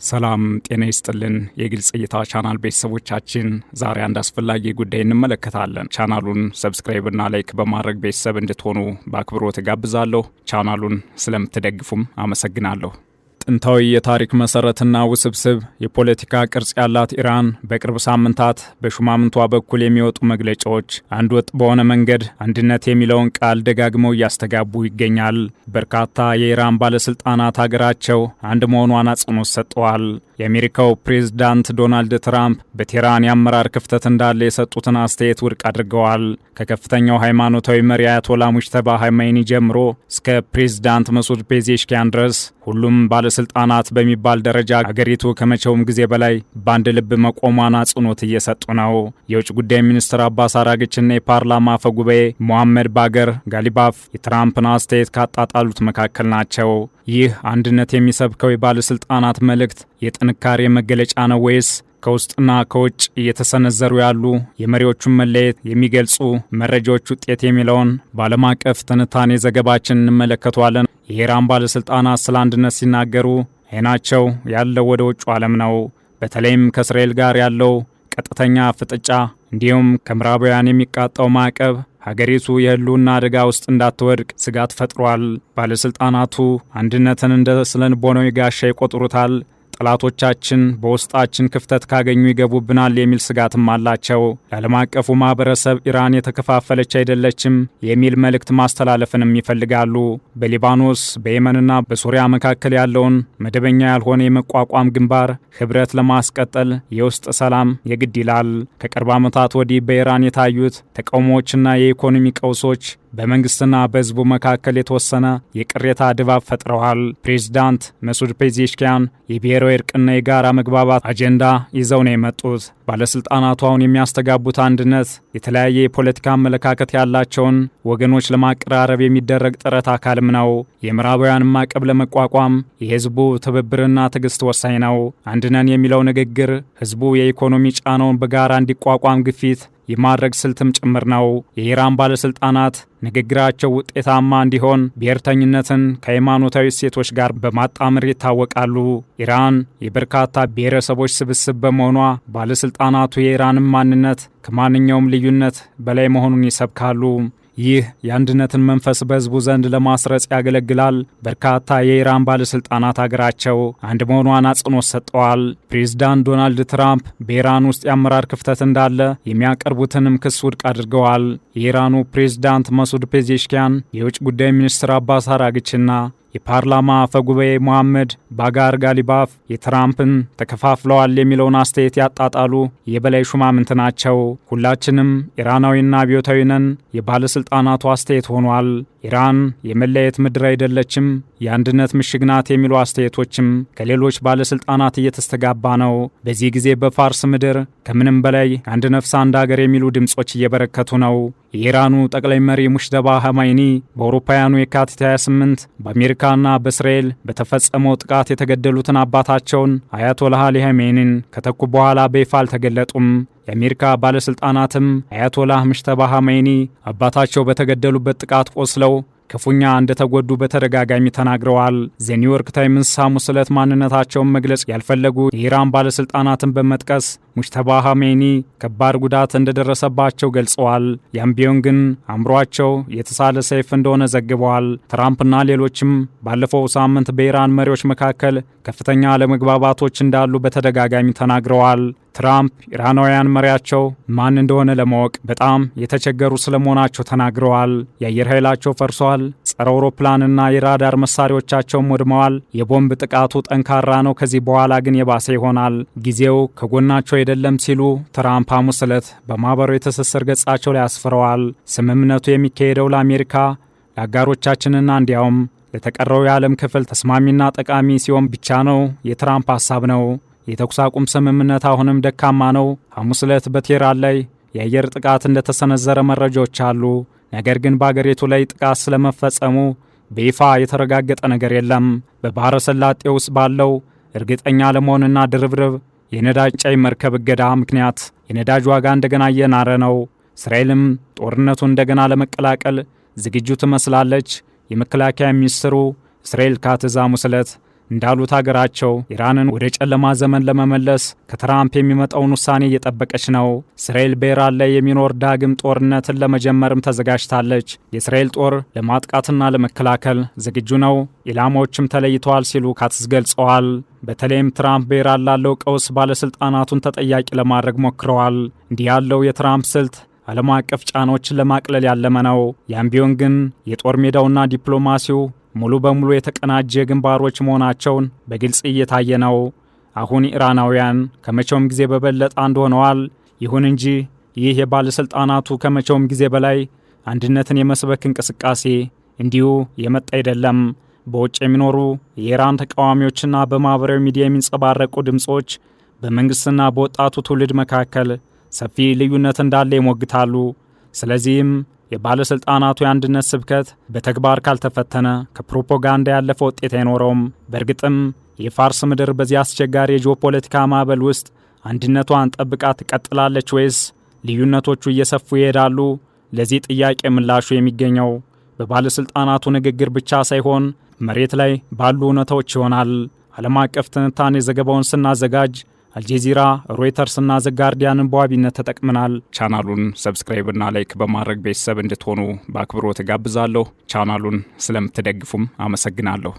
ሰላም ጤና ይስጥልን የግልጽ እይታ ቻናል ቤተሰቦቻችን ዛሬ አንድ አስፈላጊ ጉዳይ እንመለከታለን። ቻናሉን ሰብስክራይብ እና ላይክ በማድረግ ቤተሰብ እንድትሆኑ በአክብሮት ጋብዛለሁ። ቻናሉን ስለምትደግፉም አመሰግናለሁ። ጥንታዊ የታሪክ መሰረትና ውስብስብ የፖለቲካ ቅርጽ ያላት ኢራን በቅርብ ሳምንታት በሹማምንቷ በኩል የሚወጡ መግለጫዎች አንድ ወጥ በሆነ መንገድ አንድነት የሚለውን ቃል ደጋግመው እያስተጋቡ ይገኛል። በርካታ የኢራን ባለስልጣናት ሀገራቸው አንድ መሆኗን አጽንኦት ሰጥተዋል። የአሜሪካው ፕሬዝዳንት ዶናልድ ትራምፕ በቴህራን የአመራር ክፍተት እንዳለ የሰጡትን አስተያየት ውድቅ አድርገዋል። ከከፍተኛው ሃይማኖታዊ መሪ አያቶላ ሙጅተባ ኻሜኒ ጀምሮ እስከ ፕሬዝዳንት መሱድ ፔዜሽኪያን ድረስ ሁሉም ባለስልጣናት በሚባል ደረጃ አገሪቱ ከመቼውም ጊዜ በላይ በአንድ ልብ መቆሟን አጽንኦት እየሰጡ ነው። የውጭ ጉዳይ ሚኒስትር አባስ አራግቺና የፓርላማ አፈ ጉባኤ ሞሐመድ ባገር ጋሊባፍ የትራምፕን አስተያየት ካጣጣሉት መካከል ናቸው። ይህ አንድነት የሚሰብከው የባለስልጣናት መልእክት የጥንካሬ መገለጫ ነው ወይስ ከውስጥና ከውጭ እየተሰነዘሩ ያሉ የመሪዎቹን መለየት የሚገልጹ መረጃዎች ውጤት የሚለውን በዓለም አቀፍ ትንታኔ ዘገባችን እንመለከተዋለን። የኢራን ባለስልጣናት ስለ አንድነት ሲናገሩ አይናቸው ያለው ወደ ውጭ ዓለም ነው። በተለይም ከእስራኤል ጋር ያለው ቀጥተኛ ፍጥጫ እንዲሁም ከምዕራባውያን የሚቃጣው ማዕቀብ ሀገሪቱ የህልውና አደጋ ውስጥ እንዳትወድቅ ስጋት ፈጥሯል። ባለስልጣናቱ አንድነትን እንደ ስነልቦናዊ ጋሻ ይቆጥሩታል። ጠላቶቻችን በውስጣችን ክፍተት ካገኙ ይገቡብናል የሚል ስጋትም አላቸው። ለዓለም አቀፉ ማህበረሰብ ኢራን የተከፋፈለች አይደለችም የሚል መልእክት ማስተላለፍንም ይፈልጋሉ። በሊባኖስ በየመንና በሶሪያ መካከል ያለውን መደበኛ ያልሆነ የመቋቋም ግንባር ህብረት ለማስቀጠል የውስጥ ሰላም የግድ ይላል። ከቅርብ ዓመታት ወዲህ በኢራን የታዩት ተቃውሞዎችና የኢኮኖሚ ቀውሶች በመንግስትና በህዝቡ መካከል የተወሰነ የቅሬታ ድባብ ፈጥረዋል። ፕሬዝዳንት መሱድ ፔዜሽኪያን የብሔራዊ እርቅና የጋራ መግባባት አጀንዳ ይዘው ነው የመጡት። ባለስልጣናቱ አሁን የሚያስተጋቡት አንድነት የተለያየ የፖለቲካ አመለካከት ያላቸውን ወገኖች ለማቀራረብ የሚደረግ ጥረት አካልም ነው። የምዕራባውያን ማዕቀብ ለመቋቋም የህዝቡ ትብብርና ትዕግስት ወሳኝ ነው። አንድነን የሚለው ንግግር ህዝቡ የኢኮኖሚ ጫናውን በጋራ እንዲቋቋም ግፊት የማድረግ ስልትም ጭምር ነው። የኢራን ባለስልጣናት ንግግራቸው ውጤታማ እንዲሆን ብሔርተኝነትን ከሃይማኖታዊ እሴቶች ጋር በማጣመር ይታወቃሉ። ኢራን የበርካታ ብሔረሰቦች ስብስብ በመሆኗ ባለስልጣናቱ የኢራንን ማንነት ከማንኛውም ልዩነት በላይ መሆኑን ይሰብካሉ። ይህ የአንድነትን መንፈስ በህዝቡ ዘንድ ለማስረጽ ያገለግላል። በርካታ የኢራን ባለስልጣናት ሀገራቸው አንድ መሆኗን አጽንኦት ሰጥተዋል። ፕሬዝዳንት ዶናልድ ትራምፕ በኢራን ውስጥ የአመራር ክፍተት እንዳለ የሚያቀርቡትንም ክስ ውድቅ አድርገዋል። የኢራኑ ፕሬዝዳንት መሱድ ፔዜሽኪያን፣ የውጭ ጉዳይ ሚኒስትር አባስ አራግቺና የፓርላማ አፈ ጉባኤ ሞሐመድ ባጋር ጋሊባፍ የትራምፕን ተከፋፍለዋል የሚለውን አስተያየት ያጣጣሉ የበላይ ሹማምንት ናቸው። ሁላችንም ኢራናዊና አብዮታዊ ነን የባለስልጣናቱ አስተያየት ሆኗል። ኢራን የመለየት ምድር አይደለችም፣ የአንድነት ምሽግ ናት የሚሉ አስተያየቶችም ከሌሎች ባለስልጣናት እየተስተጋባ ነው። በዚህ ጊዜ በፋርስ ምድር ከምንም በላይ አንድ ነፍስ አንድ ሀገር የሚሉ ድምጾች እየበረከቱ ነው። የኢራኑ ጠቅላይ መሪ ሙጅተባ ኻሜኒ በአውሮፓውያኑ የካቲት 28 በአሜሪካና በእስራኤል በተፈጸመው ጥቃት የተገደሉትን አባታቸውን አያቶላህ አሊ ኻሜኒን ከተኩ በኋላ በይፋ አልተገለጡም። የአሜሪካ ባለስልጣናትም አያቶላህ ሙጅተባ ኻሜኒ አባታቸው በተገደሉበት ጥቃት ቆስለው ክፉኛ እንደተጎዱ በተደጋጋሚ ተናግረዋል። ዘኒውዮርክ ታይምስ ሐሙስ ዕለት ማንነታቸውን መግለጽ ያልፈለጉ የኢራን ባለስልጣናትን በመጥቀስ ሙጅተባ ኻሜኒ ከባድ ጉዳት እንደደረሰባቸው ገልጸዋል። ያም ቢሆን ግን አእምሯቸው የተሳለ ሰይፍ እንደሆነ ዘግበዋል። ትራምፕና ሌሎችም ባለፈው ሳምንት በኢራን መሪዎች መካከል ከፍተኛ አለመግባባቶች እንዳሉ በተደጋጋሚ ተናግረዋል። ትራምፕ ኢራናውያን መሪያቸው ማን እንደሆነ ለማወቅ በጣም የተቸገሩ ስለመሆናቸው ተናግረዋል። የአየር ኃይላቸው ፈርሷል፣ ጸረ አውሮፕላንና የራዳር መሳሪያዎቻቸውም ወድመዋል። የቦምብ ጥቃቱ ጠንካራ ነው፣ ከዚህ በኋላ ግን የባሰ ይሆናል፣ ጊዜው ከጎናቸው አይደለም ሲሉ ትራምፕ ሐሙስ ዕለት በማህበራዊ ትስስር ገጻቸው ላይ አስፍረዋል። ስምምነቱ የሚካሄደው ለአሜሪካ ለአጋሮቻችንና እንዲያውም ለተቀረው የዓለም ክፍል ተስማሚና ጠቃሚ ሲሆን ብቻ ነው የትራምፕ ሐሳብ ነው። የተኩስ አቁም ስምምነት አሁንም ደካማ ነው። ሐሙስ ዕለት በቴህራን ላይ የአየር ጥቃት እንደተሰነዘረ መረጃዎች አሉ። ነገር ግን በአገሪቱ ላይ ጥቃት ስለመፈጸሙ በይፋ የተረጋገጠ ነገር የለም። በባህረ ሰላጤው ውስጥ ባለው እርግጠኛ ለመሆንና ድርብርብ የነዳጅ ጫኝ መርከብ እገዳ ምክንያት የነዳጅ ዋጋ እንደገና እየናረ ነው። እስራኤልም ጦርነቱን እንደገና ለመቀላቀል ዝግጁ ትመስላለች። የመከላከያ ሚኒስትሩ እስራኤል ካትዝ ሐሙስ ዕለት እንዳሉት ሀገራቸው ኢራንን ወደ ጨለማ ዘመን ለመመለስ ከትራምፕ የሚመጣውን ውሳኔ እየጠበቀች ነው። እስራኤል በኢራን ላይ የሚኖር ዳግም ጦርነትን ለመጀመርም ተዘጋጅታለች። የእስራኤል ጦር ለማጥቃትና ለመከላከል ዝግጁ ነው፣ ኢላማዎችም ተለይተዋል ሲሉ ካትስ ገልጸዋል። በተለይም ትራምፕ በኢራን ላለው ቀውስ ባለስልጣናቱን ተጠያቂ ለማድረግ ሞክረዋል። እንዲህ ያለው የትራምፕ ስልት ዓለም አቀፍ ጫናዎችን ለማቅለል ያለመ ነው። ያም ቢሆን ግን የጦር ሜዳውና ዲፕሎማሲው ሙሉ በሙሉ የተቀናጀ ግንባሮች መሆናቸውን በግልጽ እየታየ ነው። አሁን ኢራናውያን ከመቼውም ጊዜ በበለጠ አንድ ሆነዋል። ይሁን እንጂ ይህ የባለስልጣናቱ ከመቼውም ጊዜ በላይ አንድነትን የመስበክ እንቅስቃሴ እንዲሁ የመጣ አይደለም። በውጭ የሚኖሩ የኢራን ተቃዋሚዎችና በማህበራዊ ሚዲያ የሚንጸባረቁ ድምጾች በመንግስትና በወጣቱ ትውልድ መካከል ሰፊ ልዩነት እንዳለ ይሞግታሉ። ስለዚህም የባለስልጣናቱ የአንድነት ስብከት በተግባር ካልተፈተነ ከፕሮፓጋንዳ ያለፈ ውጤት አይኖረውም። በእርግጥም የፋርስ ምድር በዚህ አስቸጋሪ የጂኦፖለቲካ ማዕበል ውስጥ አንድነቷን ጠብቃ ትቀጥላለች ወይስ ልዩነቶቹ እየሰፉ ይሄዳሉ? ለዚህ ጥያቄ ምላሹ የሚገኘው በባለስልጣናቱ ንግግር ብቻ ሳይሆን መሬት ላይ ባሉ እውነታዎች ይሆናል። ዓለም አቀፍ ትንታኔ ዘገባውን ስናዘጋጅ አልጀዚራ፣ ሮይተርስ እና ዘ ጋርዲያንን በዋቢነት ተጠቅመናል። ቻናሉን ሰብስክራይብ እና ላይክ በማድረግ ቤተሰብ እንድትሆኑ በአክብሮት ጋብዛለሁ። ቻናሉን ስለምትደግፉም አመሰግናለሁ።